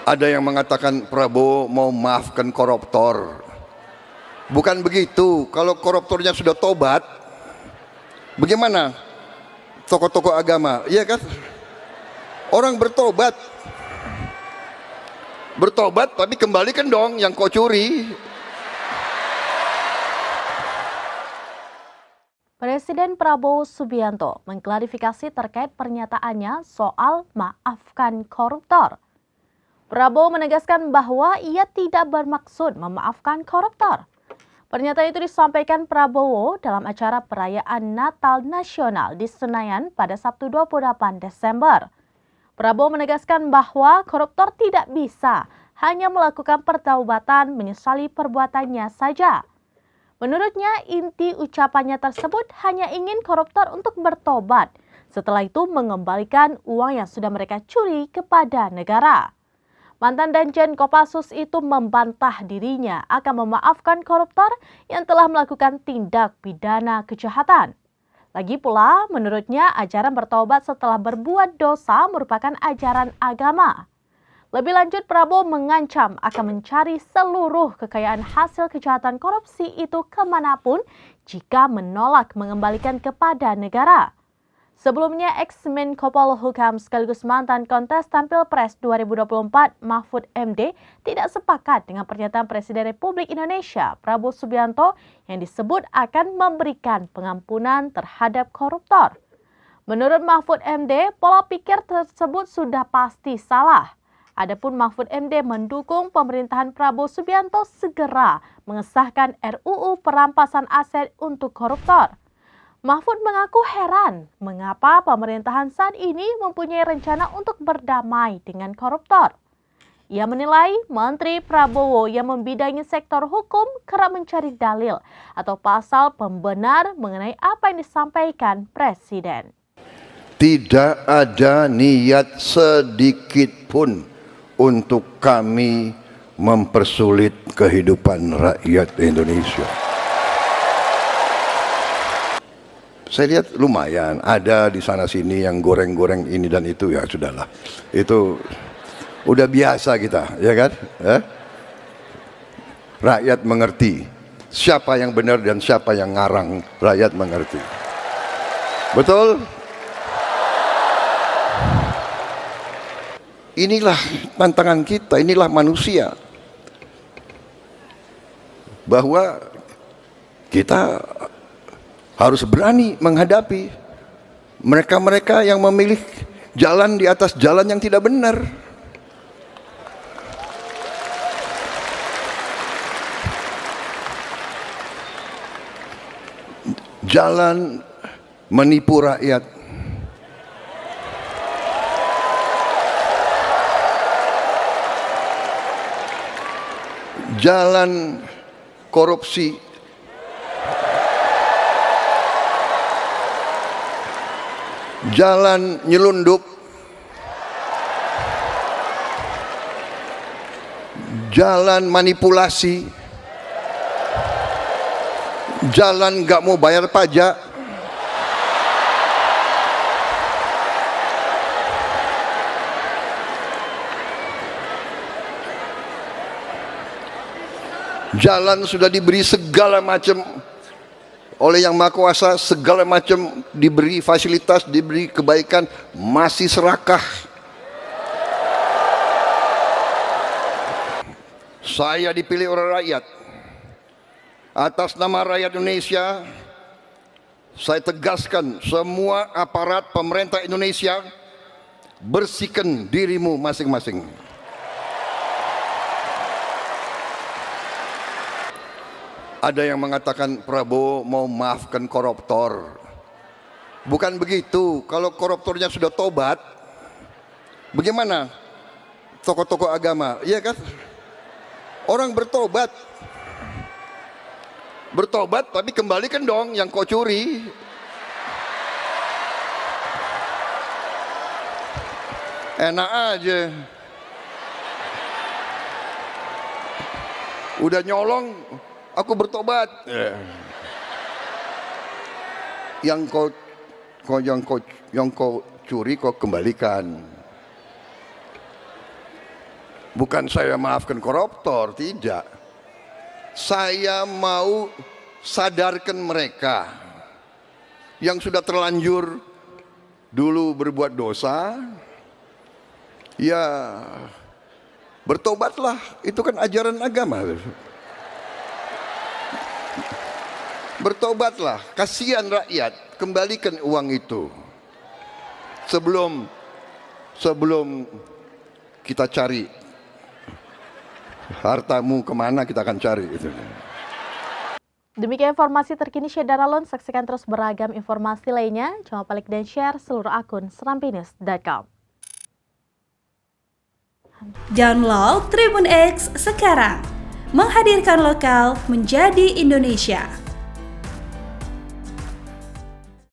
Ada yang mengatakan Prabowo mau maafkan koruptor. Bukan begitu. Kalau koruptornya sudah tobat, bagaimana tokoh-tokoh agama? Iya kan? Orang bertobat tapi kembalikan dong yang kau curi. Presiden Prabowo Subianto mengklarifikasi terkait pernyataannya soal maafkan koruptor. Prabowo menegaskan bahwa ia tidak bermaksud memaafkan koruptor. Pernyataan itu disampaikan Prabowo dalam acara perayaan Natal Nasional di Senayan pada Sabtu 28 Desember. Prabowo menegaskan bahwa koruptor tidak bisa hanya melakukan pertaubatan menyesali perbuatannya saja. Menurutnya, inti ucapannya tersebut hanya ingin koruptor untuk bertobat, setelah itu mengembalikan uang yang sudah mereka curi kepada negara. Mantan Danjen Kopassus itu membantah dirinya akan memaafkan koruptor yang telah melakukan tindak pidana kejahatan. Lagi pula, menurutnya ajaran bertobat setelah berbuat dosa merupakan ajaran agama. Lebih lanjut, Prabowo mengancam akan mencari seluruh kekayaan hasil kejahatan korupsi itu kemanapun jika menolak mengembalikan kepada negara. Sebelumnya, ex-Menko Polhukam sekaligus mantan kontestan Pilpres 2024 Mahfud MD tidak sepakat dengan pernyataan Presiden Republik Indonesia Prabowo Subianto yang disebut akan memberikan pengampunan terhadap koruptor. Menurut Mahfud MD, pola pikir tersebut sudah pasti salah. Adapun Mahfud MD mendukung pemerintahan Prabowo Subianto segera mengesahkan RUU perampasan aset untuk koruptor. Mahfud mengaku heran mengapa pemerintahan saat ini mempunyai rencana untuk berdamai dengan koruptor. Ia menilai Menteri Prabowo yang membidangi sektor hukum kerap mencari dalil atau pasal pembenar mengenai apa yang disampaikan Presiden. Tidak ada niat sedikit pun untuk kami mempersulit kehidupan rakyat Indonesia. Saya lihat lumayan, ada di sana sini yang goreng-goreng ini dan itu, ya sudahlah. Itu udah biasa kita, ya kan? Rakyat mengerti siapa yang benar dan siapa yang ngarang, rakyat mengerti. Betul? Inilah tantangan kita, inilah manusia. Bahwa kita harus berani menghadapi mereka-mereka yang memilih jalan di atas jalan yang tidak benar. Jalan menipu rakyat. Jalan korupsi. Jalan nyelundup, jalan manipulasi, jalan gak mau bayar pajak, jalan sudah diberi segala macam oleh Yang Maha Kuasa, segala macam diberi fasilitas, diberi kebaikan, masih serakah. Saya dipilih oleh rakyat. Atas nama rakyat Indonesia, saya tegaskan semua aparat pemerintah Indonesia, bersihkan dirimu masing-masing. Ada yang mengatakan Prabowo mau maafkan koruptor. Bukan begitu. Kalau koruptornya sudah tobat, bagaimana tokoh-tokoh agama? Iya kan? Orang bertobat tapi kembalikan dong yang kau curi. Enak aja. Udah nyolong, aku bertobat. Yang kau curi kau kembalikan. Bukan saya maafkan koruptor, tidak. Saya mau sadarkan mereka yang sudah terlanjur dulu berbuat dosa, ya bertobatlah, itu kan ajaran agama. Bertobatlah, kasihan rakyat, kembalikan uang itu. Sebelum kita cari hartamu kemana, kita akan cari itu. Demikian informasi terkini Syedara Lon. Saksikan terus beragam informasi lainnya. Jangan lupa like dan share seluruh akun serampinews.com. Download Tribun X sekarang, menghadirkan lokal menjadi Indonesia.